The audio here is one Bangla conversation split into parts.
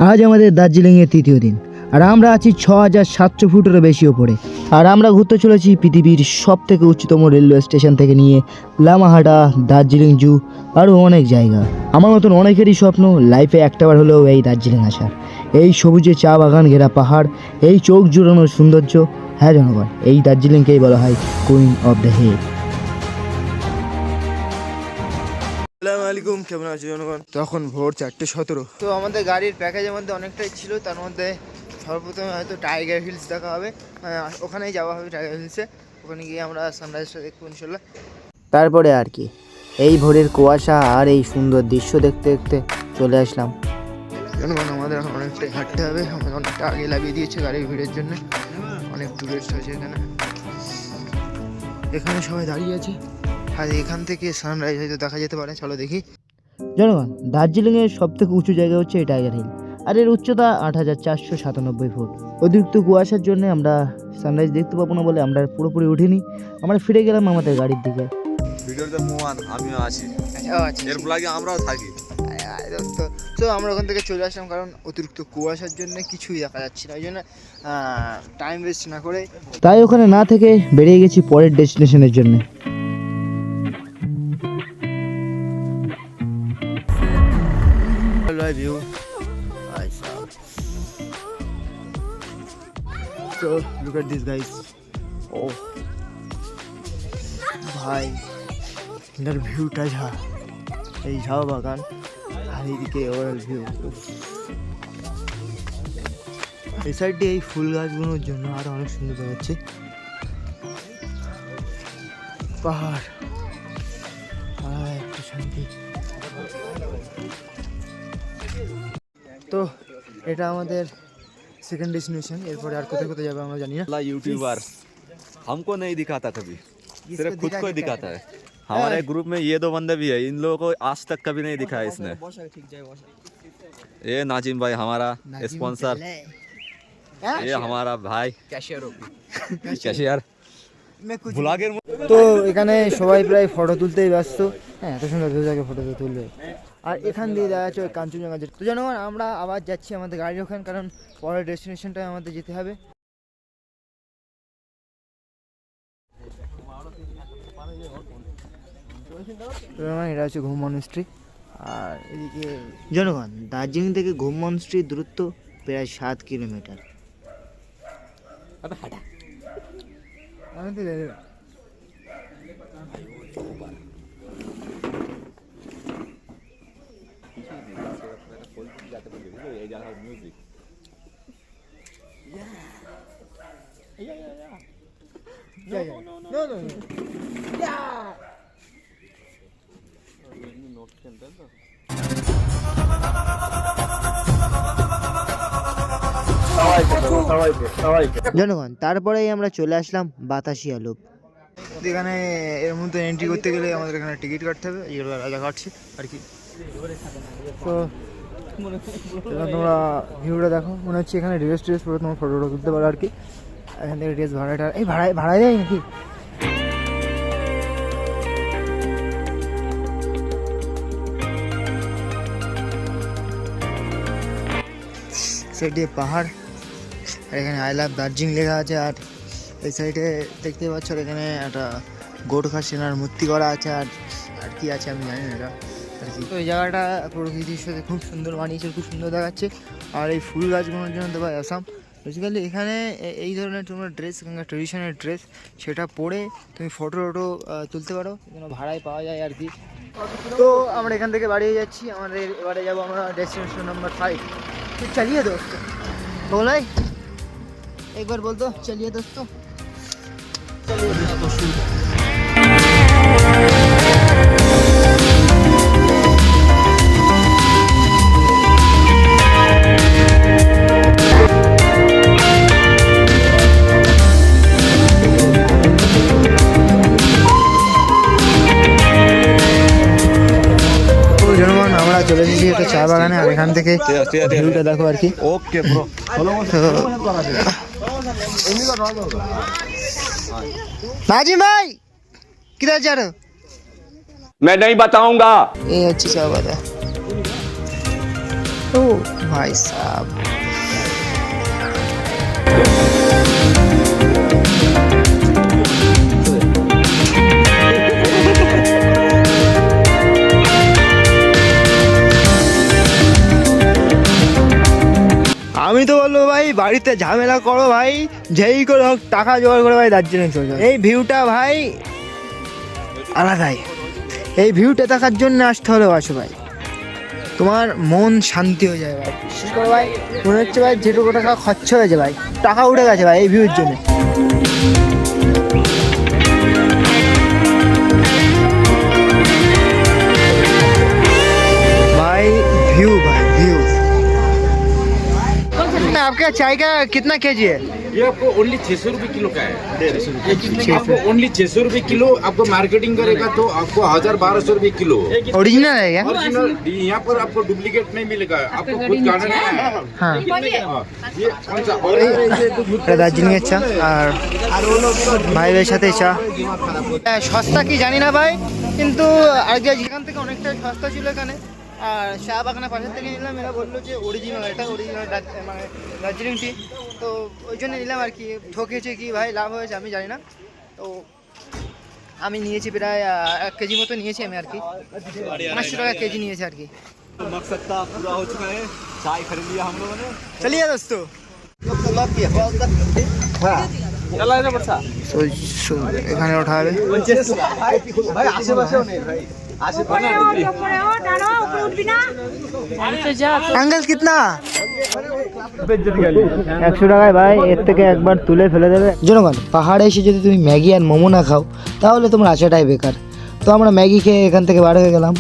আজ আমাদের দার্জিলিংয়ের তৃতীয় দিন, আর আমরা আছি 6700 ফুটেরও বেশি ওপরে। আর আমরা ঘুরতে চলেছি পৃথিবীর সব থেকে উচ্চতম রেলওয়ে স্টেশন থেকে নিয়ে লামাহাটা, দার্জিলিং জু, আরও অনেক জায়গা। আমার মতন অনেকেরই স্বপ্ন লাইফে একটাবার হলেও এই দার্জিলিং আসার। এই সবুজে চা বাগান ঘেরা পাহাড়, এই চোখ জুড়ানোর সৌন্দর্য। হ্যাঁ জনগণ, এই দার্জিলিংকেই বলা হয় কুইন অফ দ্য হিল। আসসালামু আলাইকুম, কেমন আছো জনগণ? তখন ভোর 4:17। তো আমাদের গাড়ির প্যাকেজের মধ্যে অনেকটাই ছিল, তার মধ্যে সর্বপ্রথমে হয়তো টাইগার হিলস দেখা হবে, ওখানেই যাওয়া হবে টাইগার হিলসে। ওখানে গিয়ে আমরা সানরাইজটা দেখবো ইনশাল্লাহ। তারপরে আর কি, এই ভোরের কুয়াশা আর এই সুন্দর দৃশ্য দেখতে দেখতে চলে আসলাম। জনগণ আমাদের এখন অনেকটাই হাঁটতে হবে, আমাদের অনেকটা আগে লাগিয়ে দিয়েছে গাড়ির ভিড়ের জন্য। অনেক টুরিস্ট আছে এখানে, এখানে সবাই দাঁড়িয়ে আছে, আর এখান থেকে সানরাইজ হয়তো দেখা যেতে পারে। চলো দেখি। জনগণ, দার্জিলিংয়ের সব থেকে উঁচু জায়গা হচ্ছে এই টাইগার হিল, আর এর উচ্চতা 8497 ফুট। অতিরিক্ত কুয়াশার জন্য আমরা সানরাইজ দেখতে পাবো না বলে আমরা পুরোপুরি উঠিনি। আমরা ফিরে গেলাম আমাদের গাড়ির দিকে। ভিডিওতে মোয়ান আমিও আছি, এর ব্লগে আমরাও থাকি। তো আমরা ওখান থেকে চলে আসলাম, কারণ অতিরিক্ত কুয়াশার জন্য কিছুই দেখা যাচ্ছে না, ওই জন্য টাইম ওয়েস্ট না করে তাই ওখানে না থেকে বেরিয়ে গেছি পরের ডেস্টিনেশনের জন্য। View. So look at this guys. Oh ভাই, এটার ভিউটা যা, এই ঝাউ বাগান আর এইদিকে ওভারঅল ভিউ। এই সাইড দিয়ে এই ফুল গাছগুলোর জন্য আরো অনেক সুন্দর দেখাচ্ছে। পাহাড় আর একটু শান্তি। তো এটা আমাদের সেকেন্ড ডেস্টিনেশন। এরপরে আর কোথায় কোথায় যাবে আমরা জানি না। यूट्यूबर हमको नहीं दिखाता कभी, सिर्फ खुद को दिखाता है। हमारे ग्रुप में ये दो बंदे भी है, इन लोगों को आज तक कभी नहीं दिखाया इसने। ये नाजिम भाई हमारा स्पॉन्सर, ये हमारा भाई कैशियर ब्लॉगर। তো এখানে সবাই প্রায় ফটো তুলতেই ব্যস্ত। হ্যাঁ, এত সুন্দর ভিউ থাকে, ফটো তো তুলবে। আর এখান দিয়ে দেখা যাচ্ছে ওই কাঞ্চনজঙ্ঘা। তো জনগণ, আমরা আবার যাচ্ছি আমাদের গাড়ির ওখানে, কারণ পরের ডেস্টিনেশনটায় আমাদের যেতে হবে। এটা হচ্ছে ঘুম মনস্ট্রি। আর এদিকে জনগণ, দার্জিলিং থেকে ঘুম মনস্ট্রির দূরত্ব প্রায় 7 কিলোমিটার। জনগণ, তারপরেই আমরা চলে আসলাম বাতাসিয়া লুপ। এখানে এর মধ্যে এন্ট্রি করতে গেলে আমাদের এখানে টিকিট কাটতে হবে, এগুলো রাজা কাটছে আর কি। তো তোমরা ভিউটা দেখো, মনে হচ্ছে এখানে ড্রেস পরে তোমার ফটো তুলতে পারো আর কি। এখান থেকে ড্রেস ভাড়াটা এই ভাড়া দেয় নাকি? সাইডে পাহাড়, আর এখানে আই লাভ দার্জিলিং লেখা আছে। আর এই সাইডে দেখতে পাচ্ছ এখানে একটা গোর্খা সেনার মূর্তি করা আছে। আর আর কি আছে আমি জানি না এটা আর কি। তো এই জায়গাটা প্রকৃতির সাথে খুব সুন্দর বানিয়েছে, খুব সুন্দর দেখাচ্ছে। আর এই ফুল গাছগুলোর জন্য দেওয়া আসাম। বেসিক্যালি এখানে এই ধরনের তোমরা ড্রেস, এখানকার ট্রেডিশনাল ড্রেস, সেটা পরে তুমি ফটো তুলতে পারো, এখানে ভাড়ায় পাওয়া যায় আর কি। তো আমরা এখান থেকে বাড়িয়ে যাচ্ছি, আমাদের এবারে যাবো আমরা ডেস্টিনেশন নাম্বার 5। तो चलिए दोस्तों, बोलो एक बार बोल दो, चलिए दोस्तों, चलिए दोस्तों। চলে এসেছি একটা চা বাগানে, আর এখান থেকে ভিউটা দেখো আর কি। ओके ब्रो, नाजिम भाई किधर जा रहे हो? मैं नहीं बताऊंगा। ये अच्छी चा बात है। ओ भाई साहब, আমি তো বলবো ভাই বাড়িতে ঝামেলা করো ভাই, যেই করে হোক টাকা জোগাড় করে ভাই দার্জিলিং চলে যাও। এই ভিউটা ভাই আলাদাই, এই ভিউটা দেখার জন্য আসতে হলে আসো ভাই, তোমার মন শান্তি হয়ে যায় ভাই। বিশেষ করে ভাই মনে হচ্ছে ভাই যেটুকু টাকা খরচা হয়েছে ভাই, টাকা উঠে গেছে ভাই এই ভিউর জন্য। भाई व्यू भाई व्यू। आपका चाय का कितना केजी है? ये आपको ओनली 600 रुपये किलो का है। आपको ओनली 600 रुपये किलो, आपको मार्केटिंग करेगा तो आपको 1000-1200 रुपये किलो। ओरिजिनल है क्या? ओरिजिनल यहाँ पर आपको डुप्लीकेट नहीं मिलेगा, आपको खुद गाना है। हाँ ये कौन सा দার্জিলিং এর চা আর ভাইয়ের সাথে চা সস্তা কি জানি না ভাই, কিন্তু আগে যেখান থেকে অনেকটা সস্তা ছিল এখানে, আর চা বাগানের পাশের থেকে নিলাম। এরা বললো যে অরিজিনাল, এটা অরিজিনাল মানে দার্জিলিং টি, তো ওই জন্য নিলাম আর কি। ঠকেছে কি ভাই লাভ হয়েছে আমি জানি না, তো আমি নিয়েছি প্রায় 1 কেজি মতো নিয়েছি আমি আর কি, 500 টাকা কেজি নিয়েছি আর কি। मकसद का पूरा हो चुका है, चाय खरीद लिया हम लोगों ने। चलिए दोस्तों, এখানে ওঠা হবে। আঙ্কেল কিতনা? 100 টাকায় ভাই, এর থেকে একবার তুলে ফেলে দেবে জনগণ। পাহাড়ে এসে যদি তুমি ম্যাগি আর মোমো না খাও তাহলে তোমার আসাটাই বেকার। তো আমরা ম্যাগি খেয়ে এখান থেকে বার হয়ে গেলাম।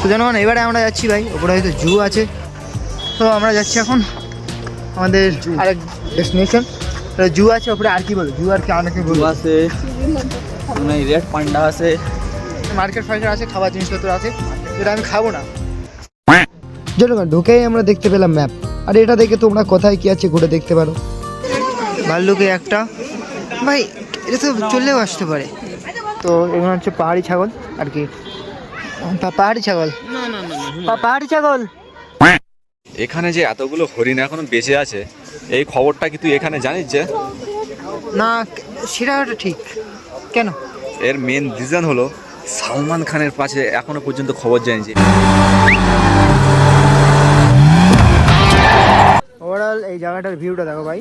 তো জনগণ এবারে আমরা যাচ্ছি ভাই, ওপরে হয়তো জু আছে, তো আমরা যাচ্ছি এখন আমাদের আরেক ডেস্টিনেশন। জু আছে ওপরে, আর কি বলো জু আর কি অনেকে বলবো, আছে রেড পান্ডা আছে, মার্কেট ফার্কেট আছে, খাবার জিনিসপত্র আছে, যেটা আমি খাবো না। জনগণ ঢুকেই আমরা দেখতে পেলাম ম্যাপ, আর এটা দেখে তোমরা কোথায় কি আছে ঘুরে দেখতে পারো। ভাল্লুকে একটা ভাই, এটা তো চললেও আসতে পারে। তো এগুলো হচ্ছে পাহাড়ি ছাগল আর কি, পাহাড়ি ছাগল, পাহাড়ি ছাগল। এখানে যে এতগুলো হরিণ এখনো বেঁচে আছে, এই খবরটা কি তুই এখানে জানিস? যে না সেটা ঠিক কেন? এর মেন রিজন হলো সালমান খানের পাশে এখনো পর্যন্ত খবর জানি যে ওভারঅল এই জায়গাটার ভিউটা দেখো ভাই।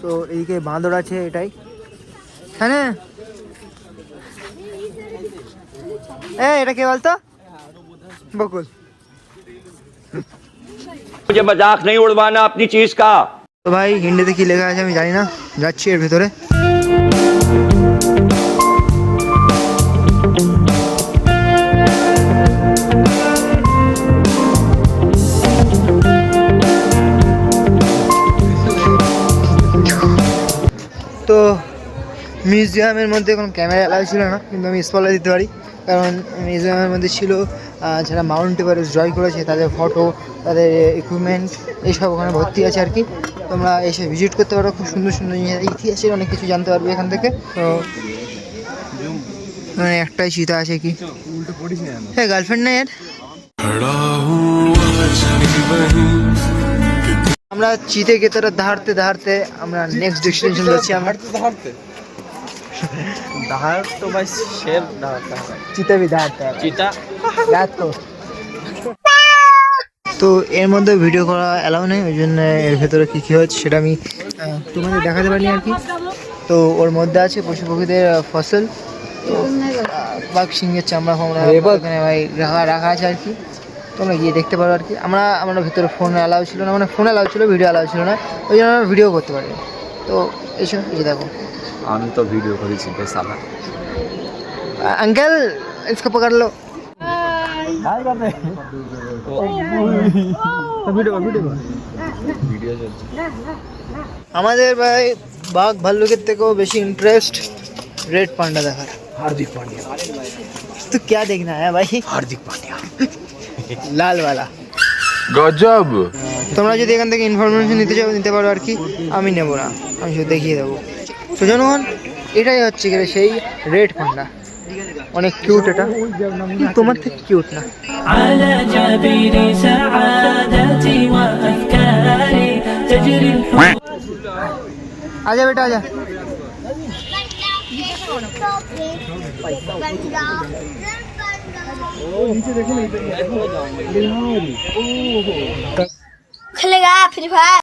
তো এইদিকে বাঁদর আছে, এটাই হ্যাঁ। এটা কে বলতো? বকুল। मुझे मजाक नहीं उड़वाना अपनी चीज का। তো ভাই হিন্দিতে কি লেখা আছে আমি জানি না, যাচ্ছি এর ভেতরে। তো মিউজিয়ামের মধ্যে কোনো ক্যামেরা অ্যালাউ ছিল না, কিন্তু আমি স্পটলাইট দিতে পারি, কারণ মিউজিয়ামের মধ্যে ছিল যারা মাউন্ট এভারেস্ট জয় করেছে তাদের ফটো, তাদের ইকুইপমেন্ট, এইসব ওখানে ভর্তি আছে আর কি। তোমরা এসে ভিজিট করতে পারো, খুব সুন্দর সুন্দর ইতিহাসের অনেক কিছু জানতে পারবে এখান থেকে। তো মানে একটাই চিতা আছে কি, হ্যাঁ গার্লফ্রেন্ড নেই এর। আমরা চিতে গেতারা ধারতে ধারতে আমরা নেক্সট ডেস্টিনেশন যাচ্ছি। আমরা दहाड़ तो भाई शेर दहाड़ता है, চিতা বি ধারতে चीता রাত তো। তো এর মধ্যে ভিডিও করা অ্যালাউ নেই, ওই জন্য এর ভেতরে কী কী হচ্ছে সেটা আমি তোমাদের দেখাতে পারি আর কি। তো ওর মধ্যে আছে পশু পাখিদের ফসল, তো বাঘ সিংহের চামড়া ফামড়া এখানে ভাই রাখা আছে আর কি। তোমরা গিয়ে দেখতে পারো আর কি। আমরা ভেতরে ফোন অ্যালাউ ছিল না, মানে ফোন অ্যালাউ ছিল, ভিডিও অ্যালাউ ছিল না, ওই জন্য আমরা ভিডিও করতে পারি। তো এইসব এই দেখো, আমি তো ভিডিও করেছি সালা। अंकल इसको पकड़ लो। আমাদের ভাই বাঘ ভাল্লুকের থেকেও বেশি इंटरेस्ट रेड पांडा দেখার। हार्दिक पांड्या तो क्या देखना है भाई? हार्दिक पांड्या लाल वाला गजब। তোমরা যদি এখান থেকে ইনফরমেশন নিতে চাও নিতে পারো আর কি, আমি নেবো না, আমি শুধু দেখিয়ে দেবো। তো জনগণ এটাই হচ্ছে কি সেই রেড পান্ডা। অনেক কিউট এটা, তোমার থেকে কিউট না। على جبين سعادتي وأفكاري تجري الحب आजा बेटा आजा। खेलेगा फ्री फायर।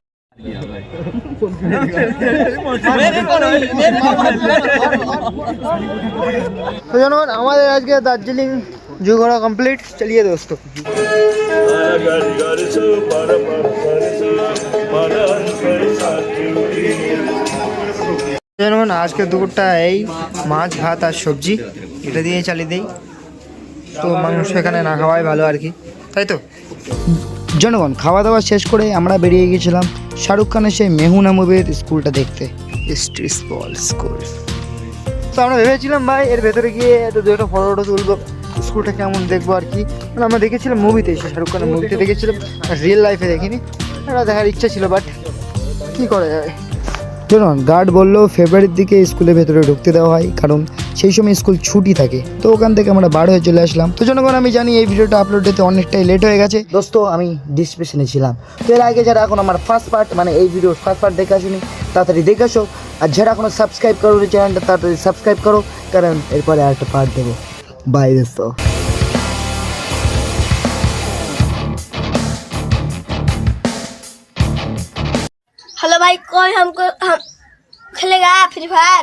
तो जनों हमारे आज के दार्जिलिंग जू घोड़ा कंप्लीट। चलिए दोस्तों, জানুন আজকে দুপুরটা এই মাছ ভাত আর সবজি এটা দিয়ে চালিয়ে দেই। তো মাংস এখানে না খাওয়াই ভালো আর কি, তাই তো? জনগণ খাওয়া দাওয়া শেষ করে আমরা বেরিয়ে গেছিলাম শাহরুখ খানের সেই মেহুনা মুভির স্কুলটা দেখতে, স্ট্রিট বল স্কুল। তো আমরা ভেবেছিলাম ভাই এর ভেতরে গিয়ে একটু দুটো ফটো তুলবো, স্কুলটা কেমন দেখবো আর কি। মানে আমরা দেখেছিলাম মুভিতে, শাহরুখ খানের মুভিতে দেখেছিলাম, রিয়েল লাইফে দেখিনি। এটা দেখার ইচ্ছা ছিল, বাট কী করা যায়। জনগণ গার্ড বললো ফেব্রুয়ারির দিকে স্কুলের ভেতরে ঢুকতে দেওয়া হয়, কারণ সেই সময় স্কুল ছুটি থাকে। তো ওখান থেকে আমরা বার হয়ে চলে আসলাম। তো জনগণ আমি জানি এই ভিডিওটা আপলোড হতে অনেকটাই লেট হয়ে গেছে। দোস্ত আমি ডিসপ্রেশনে ছিলাম। তো এর আগে যারা এখন আমার ফার্স্ট পার্ট মানে এই ভিডিওর ফার্স্ট পার্ট দেখে আসুনি তাড়াতাড়ি দেখে আসো, আর যারা এখনো সাবস্ক্রাইব করো চ্যানেলটা তাড়াতাড়ি সাবস্ক্রাইব করো, কারণ এরপরে আরেকটা পার্ট দেবো। বাই দোস্ত। हेलो भाई, कोई हम खेलेगा फ्री फायर।